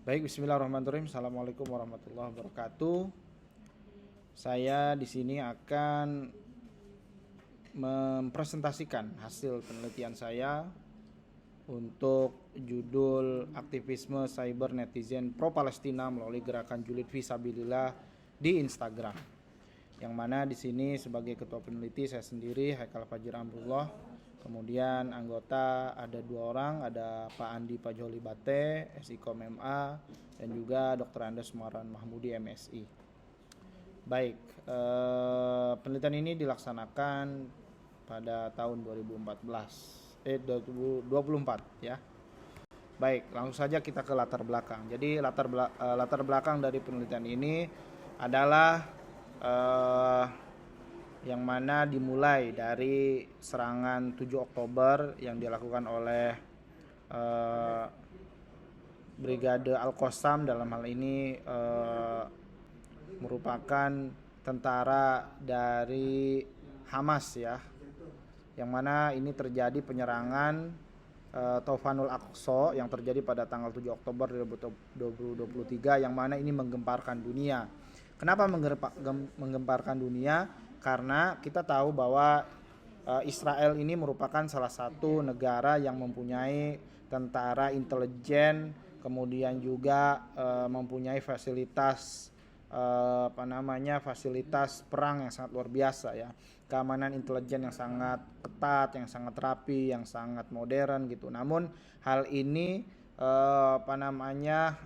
Baik, bismillahirrahmanirrahim. Assalamualaikum warahmatullahi wabarakatuh. Saya di sini akan mempresentasikan hasil penelitian saya untuk judul aktivisme cyber netizen pro Palestina melalui gerakan Julid Fisabilillah di Instagram. Yang mana di sini sebagai ketua peneliti saya sendiri, Haikal Fajir Amrullah. Kemudian anggota ada 2 orang, ada Pak Andi Pajoli Bate, SIKOM MA, dan juga Dr. Andes Sumaran Mahmudi MSI. Baik, penelitian ini dilaksanakan pada tahun 2024 ya. Baik, langsung saja kita ke latar belakang. Jadi latar belakang dari penelitian ini adalah yang mana dimulai dari serangan 7 Oktober yang dilakukan oleh Brigade Al-Qassam. Dalam hal ini merupakan tentara dari Hamas ya, yang mana ini terjadi penyerangan Taufanul Aqsa yang terjadi pada tanggal 7 Oktober 2023, yang mana ini menggemparkan dunia. Kenapa menggemparkan dunia? Karena kita tahu bahwa Israel ini merupakan salah satu negara yang mempunyai tentara intelijen, kemudian juga mempunyai fasilitas fasilitas perang yang sangat luar biasa ya. Keamanan intelijen yang sangat ketat, yang sangat rapi, yang sangat modern gitu. Namun hal ini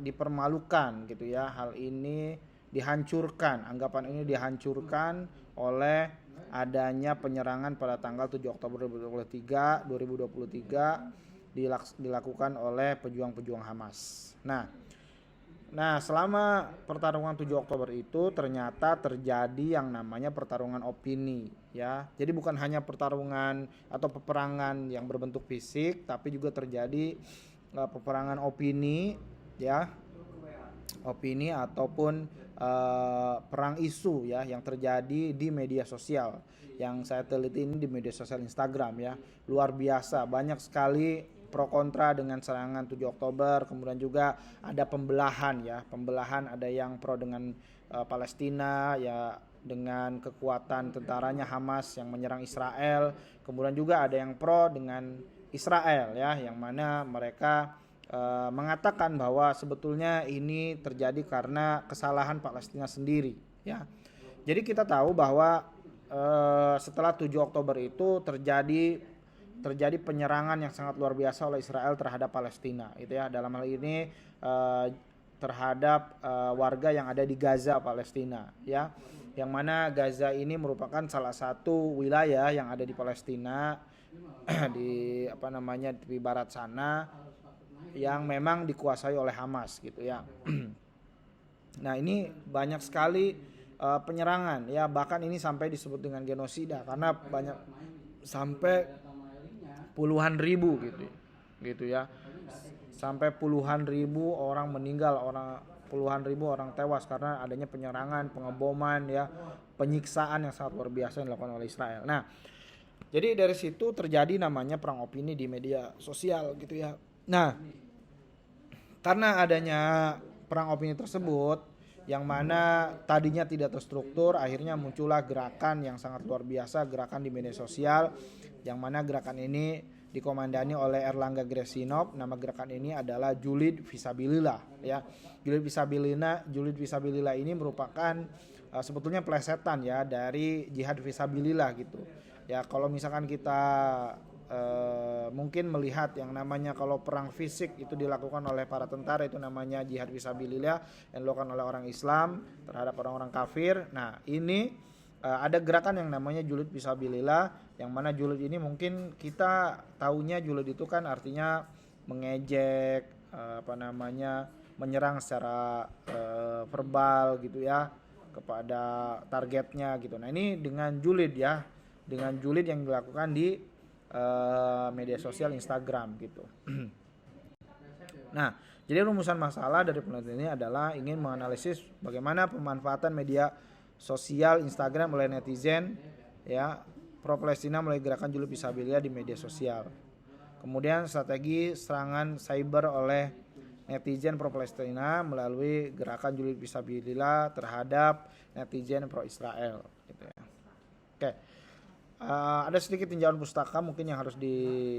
dipermalukan gitu ya. Hal ini dihancurkan, anggapan ini dihancurkan oleh adanya penyerangan pada tanggal 7 Oktober 2023 dilakukan oleh pejuang-pejuang Hamas. Nah, selama pertarungan 7 Oktober itu ternyata terjadi yang namanya pertarungan opini ya. Jadi bukan hanya pertarungan atau peperangan yang berbentuk fisik, tapi juga terjadi peperangan opini ya. Opini ataupun perang isu ya yang terjadi di media sosial. Yang saya teliti ini di media sosial Instagram ya. Luar biasa, banyak sekali pro kontra dengan serangan 7 Oktober. Kemudian juga ada pembelahan ya. Pembelahan, ada yang pro dengan Palestina ya, dengan kekuatan tentaranya Hamas yang menyerang Israel. Kemudian juga ada yang pro dengan Israel ya, yang mana mereka mengatakan bahwa sebetulnya ini terjadi karena kesalahan Palestina sendiri ya. Jadi kita tahu bahwa setelah 7 Oktober itu terjadi penyerangan yang sangat luar biasa oleh Israel terhadap Palestina gitu ya. Dalam hal ini terhadap warga yang ada di Gaza, Palestina ya. Yang mana Gaza ini merupakan salah satu wilayah yang ada di Palestina di di barat sana, yang memang dikuasai oleh Hamas gitu ya. Nah, ini banyak sekali penyerangan ya, bahkan ini sampai disebut dengan genosida karena banyak, sampai puluhan ribu gitu ya. Sampai puluhan ribu orang meninggal, puluhan ribu orang tewas karena adanya penyerangan, pengeboman ya, penyiksaan yang sangat luar biasa yang dilakukan oleh Israel. Nah, jadi dari situ terjadi namanya perang opini di media sosial gitu ya. Nah, karena adanya perang opini tersebut yang mana tadinya tidak terstruktur, akhirnya muncullah gerakan yang sangat luar biasa, gerakan di media sosial, yang mana gerakan ini dikomandani oleh Erlangga Gresinov. Nama gerakan ini adalah Julid Fisabilillah ya. Julid Fisabilillah ini merupakan sebetulnya plesetan ya dari jihad fisabilillah gitu. Ya, kalau misalkan kita mungkin melihat yang namanya kalau perang fisik itu dilakukan oleh para tentara, itu namanya jihad fisabilillah yang dilakukan oleh orang Islam terhadap orang-orang kafir. Nah, ini ada gerakan yang namanya julid fisabilillah, yang mana julid ini mungkin kita taunya julid itu kan artinya mengejek, menyerang secara verbal gitu ya kepada targetnya gitu. Nah, ini dengan julid ya, dengan julid yang dilakukan di media sosial Instagram gitu. Nah, jadi rumusan masalah dari penelitian ini adalah ingin menganalisis bagaimana pemanfaatan media sosial Instagram oleh netizen ya pro Palestina melalui gerakan Julid Fisabilillah di media sosial. Kemudian strategi serangan cyber oleh netizen pro Palestina melalui gerakan Julid Fisabilillah terhadap netizen pro Israel gitu ya. Oke. Ada sedikit tinjauan pustaka mungkin yang harus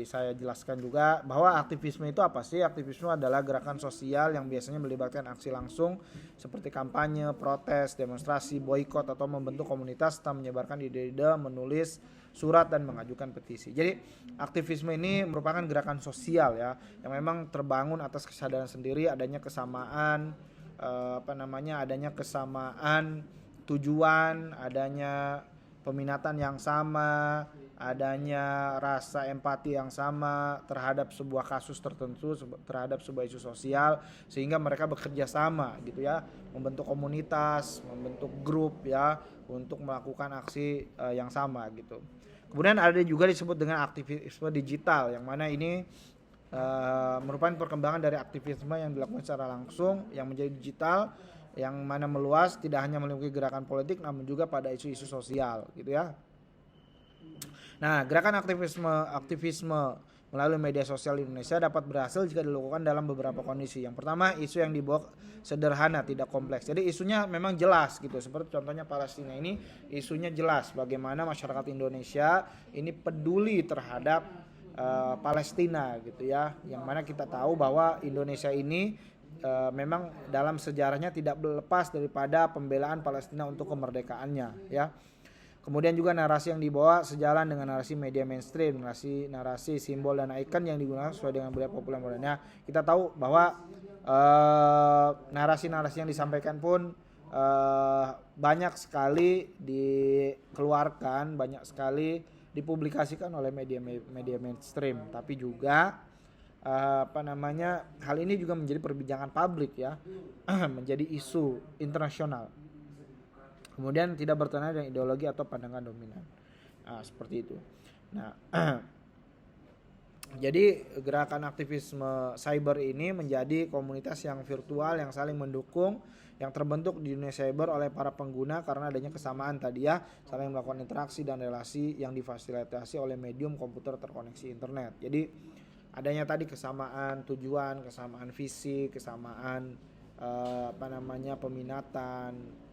saya jelaskan juga, bahwa aktivisme itu apa sih? Aktivisme adalah gerakan sosial yang biasanya melibatkan aksi langsung seperti kampanye, protes, demonstrasi, boikot, atau membentuk komunitas serta menyebarkan ide-ide, menulis surat, dan mengajukan petisi. Jadi aktivisme ini merupakan gerakan sosial ya, yang memang terbangun atas kesadaran sendiri adanya kesamaan adanya kesamaan tujuan, adanya peminatan yang sama, adanya rasa empati yang sama terhadap sebuah kasus tertentu, terhadap sebuah isu sosial, sehingga mereka bekerja sama gitu ya, membentuk komunitas, membentuk grup ya, untuk melakukan aksi yang sama gitu. Kemudian ada juga disebut dengan aktivisme digital, yang mana ini merupakan perkembangan dari aktivisme yang dilakukan secara langsung yang menjadi digital, yang mana meluas tidak hanya meliputi gerakan politik namun juga pada isu-isu sosial gitu ya. Nah, gerakan aktivisme melalui media sosial di Indonesia dapat berhasil jika dilakukan dalam beberapa kondisi. Yang pertama, isu yang dibawa sederhana, tidak kompleks. Jadi isunya memang jelas gitu. Seperti contohnya Palestina ini, isunya jelas bagaimana masyarakat Indonesia ini peduli terhadap Palestina gitu ya. Yang mana kita tahu bahwa Indonesia ini memang dalam sejarahnya tidak lepas daripada pembelaan Palestina untuk kemerdekaannya ya. Kemudian juga narasi yang dibawa sejalan dengan narasi media mainstream, narasi simbol dan ikon yang digunakan sesuai dengan budaya populer modernnya. Kita tahu bahwa narasi-narasi yang disampaikan pun banyak sekali dikeluarkan, banyak sekali dipublikasikan oleh media mainstream, tapi juga hal ini juga menjadi perbincangan publik ya, menjadi isu internasional. Kemudian tidak bertentangan dengan ideologi atau pandangan dominan. Seperti itu. Nah, jadi gerakan aktivisme cyber ini menjadi komunitas yang virtual yang saling mendukung, yang terbentuk di dunia cyber oleh para pengguna karena adanya kesamaan tadi ya, saling melakukan interaksi dan relasi yang difasilitasi oleh medium komputer terkoneksi internet. Jadi adanya tadi kesamaan tujuan, kesamaan visi, kesamaan peminatan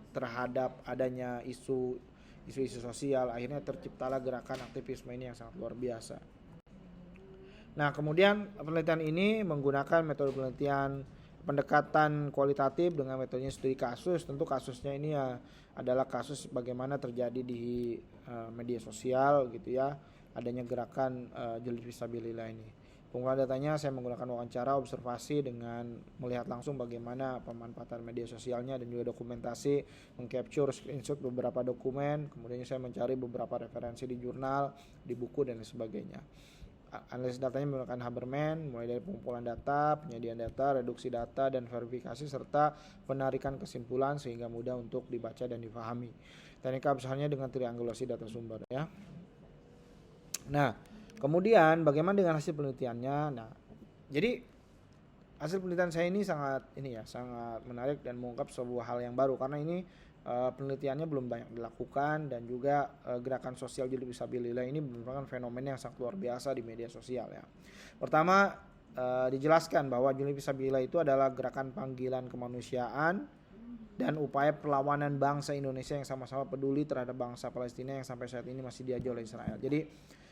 terhadap adanya isu sosial, akhirnya terciptalah gerakan aktivisme ini yang sangat luar biasa. Nah, kemudian penelitian ini menggunakan metode penelitian pendekatan kualitatif dengan metodenya studi kasus. Tentu kasusnya ini ya adalah kasus bagaimana terjadi di media sosial gitu ya, adanya gerakan Julid Fisabilillah ini. Pengumpulan datanya saya menggunakan wawancara, observasi dengan melihat langsung bagaimana pemanfaatan media sosialnya dan juga dokumentasi, mengcapture screenshot beberapa dokumen, kemudian saya mencari beberapa referensi di jurnal, di buku dan sebagainya. Analisis datanya menggunakan Haberman, mulai dari pengumpulan data, penyediaan data, reduksi data, dan verifikasi serta penarikan kesimpulan sehingga mudah untuk dibaca dan difahami. Teknik besarnya dengan triangulasi data sumber ya. Nah, kemudian bagaimana dengan hasil penelitiannya? Nah, jadi hasil penelitian saya ini sangat menarik dan mengungkap sebuah hal yang baru, karena ini penelitiannya belum banyak dilakukan, dan juga gerakan sosial Julid Fisabilillah ini merupakan fenomena yang sangat luar biasa di media sosial ya. Pertama, dijelaskan bahwa Julid Fisabilillah itu adalah gerakan panggilan kemanusiaan dan upaya perlawanan bangsa Indonesia yang sama-sama peduli terhadap bangsa Palestina yang sampai saat ini masih dijajah oleh Israel. Jadi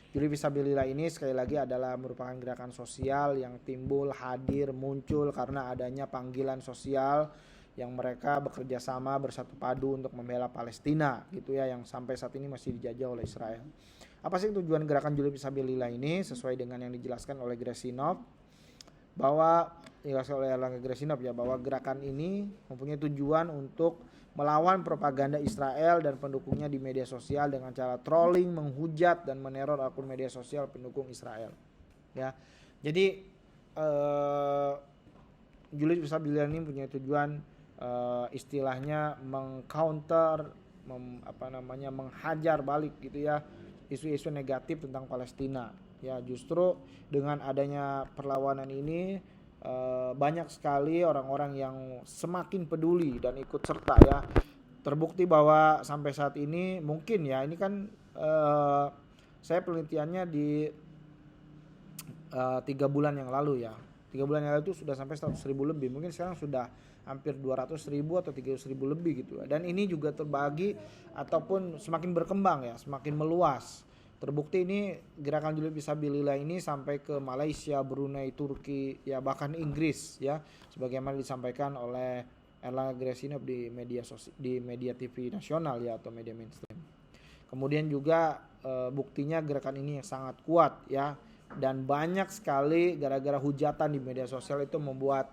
Julid Fisabilillah ini sekali lagi adalah merupakan gerakan sosial yang timbul, hadir, muncul karena adanya panggilan sosial yang mereka bekerja sama bersatu padu untuk membela Palestina gitu ya, yang sampai saat ini masih dijajah oleh Israel. Apa sih tujuan gerakan Julid Fisabilillah ini? Sesuai dengan yang dijelaskan oleh Gresinov, bahwa gerakan ini mempunyai tujuan untuk melawan propaganda Israel dan pendukungnya di media sosial dengan cara trolling, menghujat, dan meneror akun media sosial pendukung Israel. Ya, jadi Julid Fisabilillah ini punya tujuan istilahnya mengcounter, menghajar balik gitu ya isu-isu negatif tentang Palestina. Ya, justru dengan adanya perlawanan ini banyak sekali orang-orang yang semakin peduli dan ikut serta ya. Terbukti bahwa sampai saat ini mungkin ya, ini kan saya penelitiannya di 3 bulan yang lalu ya. 3 bulan yang lalu itu sudah sampai 100.000 lebih, mungkin sekarang sudah hampir 200.000 atau 300.000 lebih gitu. Dan ini juga terbagi ataupun semakin berkembang ya, semakin meluas. Terbukti ini gerakan julid fisabilillah ini sampai ke Malaysia, Brunei, Turki, ya bahkan Inggris ya, sebagaimana disampaikan oleh Erlangga Gracinop di media TV nasional ya atau media mainstream. Kemudian juga buktinya gerakan ini yang sangat kuat ya, dan banyak sekali gara-gara hujatan di media sosial itu membuat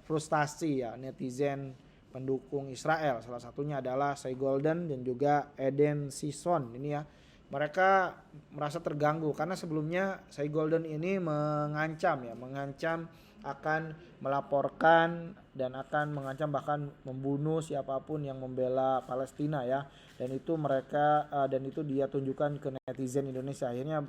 frustasi ya netizen pendukung Israel. Salah satunya adalah Shai Golden dan juga Eden Sison ini ya. Mereka merasa terganggu karena sebelumnya Shai Golden ini mengancam akan melaporkan dan akan mengancam bahkan membunuh siapapun yang membela Palestina ya. Dan itu dia tunjukkan ke netizen Indonesia. Akhirnya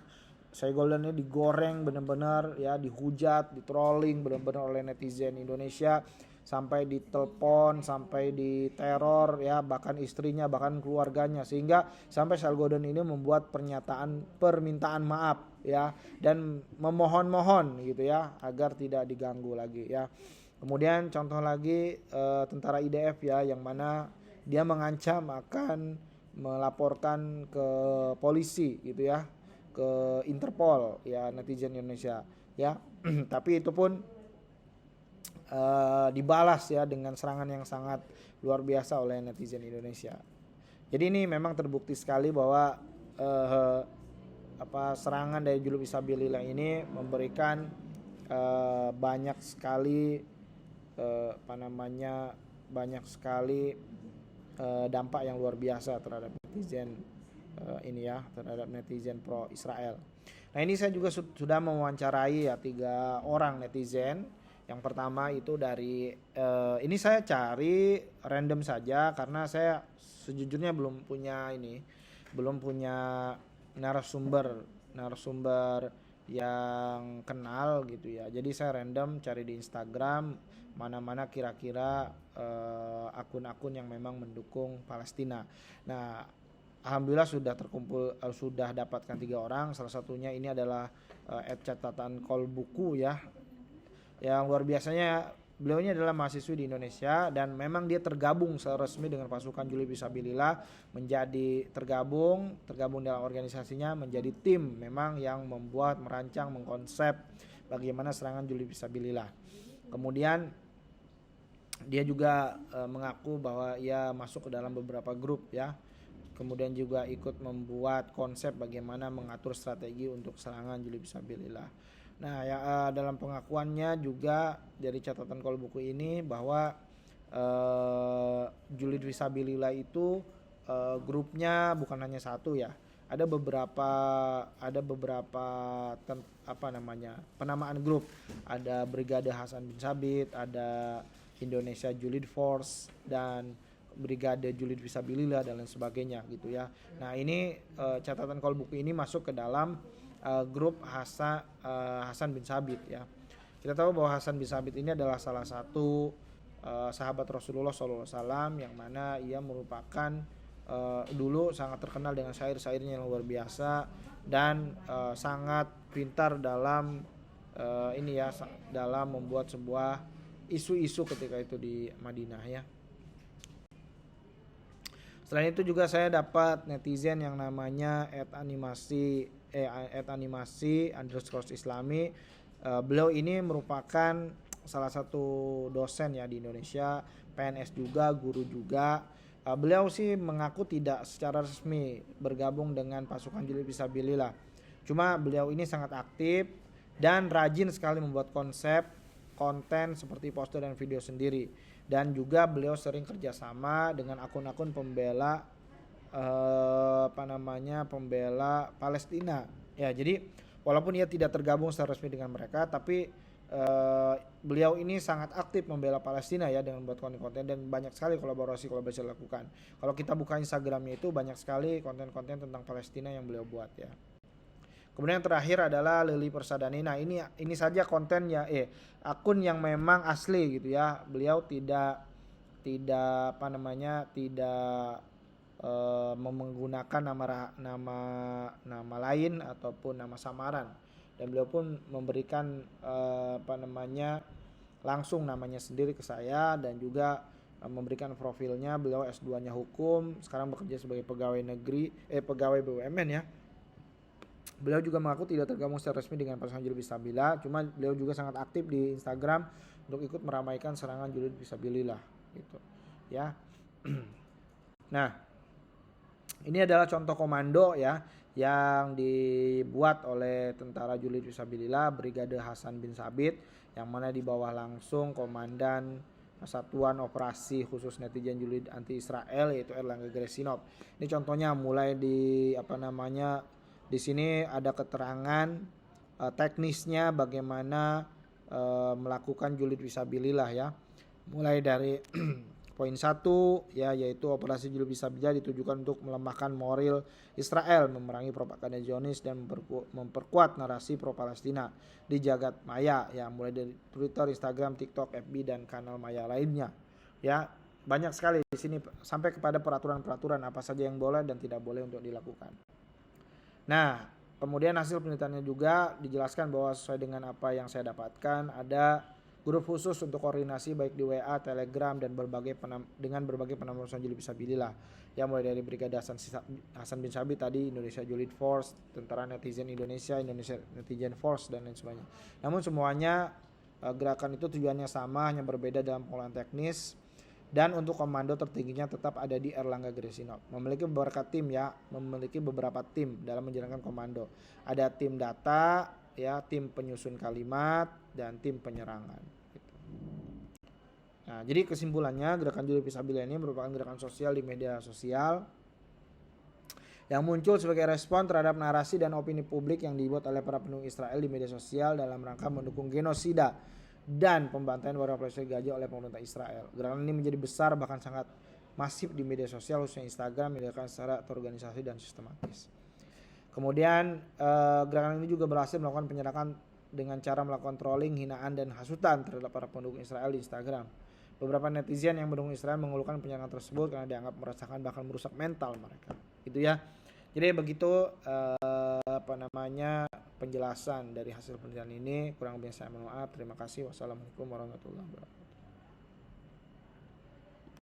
Shai Golden ini digoreng benar-benar ya, dihujat, di-trolling benar-benar oleh netizen Indonesia, sampai ditelepon, sampai diteror ya, bahkan istrinya, bahkan keluarganya, sehingga sampai Shai Golden ini membuat permintaan maaf ya, dan memohon gitu ya agar tidak diganggu lagi ya. Kemudian contoh lagi tentara IDF ya, yang mana dia mengancam akan melaporkan ke polisi gitu ya, ke Interpol ya, netizen Indonesia ya. Tapi itu pun dibalas ya dengan serangan yang sangat luar biasa oleh netizen Indonesia. Jadi ini memang terbukti sekali bahwa serangan dari julid fisabilillah ini memberikan banyak sekali dampak yang luar biasa terhadap netizen terhadap netizen pro Israel. Nah, ini saya juga sudah mewawancarai ya 3 orang netizen. Yang pertama itu dari ini saya cari random saja karena saya sejujurnya belum punya narasumber yang kenal gitu ya. Jadi saya random cari di Instagram mana kira-kira akun-akun yang memang mendukung Palestina. Nah, alhamdulillah sudah dapatkan 3 orang. Salah satunya ini adalah @catatan Kolbuku ya. Yang luar biasanya beliau ini adalah mahasiswi di Indonesia dan memang dia tergabung secara resmi dengan pasukan julid fisabilillah, tergabung dalam organisasinya, menjadi tim memang yang merancang, mengkonsep bagaimana serangan julid fisabilillah. Kemudian dia juga mengaku bahwa ia masuk ke dalam beberapa grup ya. Kemudian juga ikut membuat konsep bagaimana mengatur strategi untuk serangan julid fisabilillah. Nah, dalam pengakuannya juga dari catatan Kolbuku ini bahwa julid fisabilillah itu grupnya bukan hanya satu ya. Ada beberapa penamaan grup. Ada Brigade Hasan bin Sabit, ada Indonesia Julid Force, dan Brigade Julid Fisabilillah dan lain sebagainya gitu ya. Nah, ini catatan Kolbuku ini masuk ke dalam grup Hasan bin Sabit ya. Kita tahu bahwa Hasan bin Sabit ini adalah salah satu sahabat Rasulullah SAW, yang mana ia merupakan dulu sangat terkenal dengan syair-syairnya yang luar biasa dan sangat pintar dalam dalam membuat sebuah isu-isu ketika itu di Madinah ya. Selain itu juga saya dapat netizen yang namanya @animasi_islami. Beliau ini merupakan salah satu dosen ya di Indonesia, PNS juga, guru juga. Beliau sih mengaku tidak secara resmi bergabung dengan pasukan julid fisabilillah. Cuma beliau ini sangat aktif dan rajin sekali membuat konten seperti poster dan video sendiri. Dan juga beliau sering kerjasama dengan akun-akun pembela Palestina ya. Jadi walaupun ia tidak tergabung secara resmi dengan mereka, tapi beliau ini sangat aktif membela Palestina ya dengan membuat konten-konten, dan banyak sekali kolaborasi dilakukan. Kalau kita buka Instagramnya itu banyak sekali konten-konten tentang Palestina yang beliau buat ya. Kemudian yang terakhir adalah Lili Persadani. Nah, ini saja konten ya akun yang memang asli gitu ya. Beliau tidak menggunakan nama lain ataupun nama samaran. dan beliau pun memberikan langsung namanya sendiri ke saya, dan juga memberikan profilnya. Beliau S2-nya hukum, sekarang bekerja sebagai pegawai pegawai BUMN ya. Beliau juga mengaku tidak tergabung secara resmi dengan pasangan julid fisabilillah, cuma beliau juga sangat aktif di Instagram untuk ikut meramaikan serangan julid fisabilillah gitu ya. Nah, ini adalah contoh komando ya yang dibuat oleh tentara julid fisabilillah Brigade Hasan bin Sabit, yang mana di bawah langsung Komandan Satuan Operasi Khusus Netizen Julid Anti Israel, yaitu Erlangga Gresinov. Ini contohnya mulai di di sini ada keterangan teknisnya bagaimana melakukan julid fisabilillah ya. Mulai dari poin 1 ya, yaitu operasi julid fisabilillah ditujukan untuk melemahkan moral Israel, memerangi propaganda Zionis, dan memperkuat narasi pro-Palestina di jagat maya ya, mulai dari Twitter, Instagram, TikTok, FB, dan kanal maya lainnya ya. Banyak sekali di sini sampai kepada peraturan-peraturan apa saja yang boleh dan tidak boleh untuk dilakukan. Nah, kemudian hasil penelitiannya juga dijelaskan bahwa sesuai dengan apa yang saya dapatkan, ada grup khusus untuk koordinasi baik di WA, Telegram, dan dengan berbagai penampilan julid fisabilillah. Ya, mulai dari Brigade Hasan bin Sabit tadi, Indonesia Julid Force, Tentara Netizen Indonesia, Indonesia Netizen Force, dan lain sebagainya. Namun semuanya gerakan itu tujuannya sama, hanya berbeda dalam pengolahan teknis. Dan untuk komando tertingginya tetap ada di Erlangga Gresinov. Memiliki beberapa tim dalam menjalankan komando. Ada tim data, ya, tim penyusun kalimat, dan tim penyerangan. Gitu. Nah, jadi kesimpulannya, gerakan julid fisabilillah ini merupakan gerakan sosial di media sosial yang muncul sebagai respon terhadap narasi dan opini publik yang dibuat oleh para pendukung Israel di media sosial dalam rangka mendukung genosida dan pembantaian warga Palestina Gaza oleh pemerintah Israel. Gerakan ini menjadi besar, bahkan sangat masif di media sosial, khususnya Instagram, dilakukan secara terorganisasi dan sistematis. Kemudian gerakan ini juga berhasil melakukan penyerangan dengan cara melakukan trolling, hinaan, dan hasutan terhadap para pendukung Israel di Instagram. Beberapa netizen yang mendukung Israel mengeluhkan penyerangan tersebut karena dianggap merasakan bahkan merusak mental mereka. Itu ya. Jadi begitu penjelasan dari hasil penelitian ini. Kurang lebih saya mohon maaf. Terima kasih. Wassalamualaikum warahmatullahi wabarakatuh.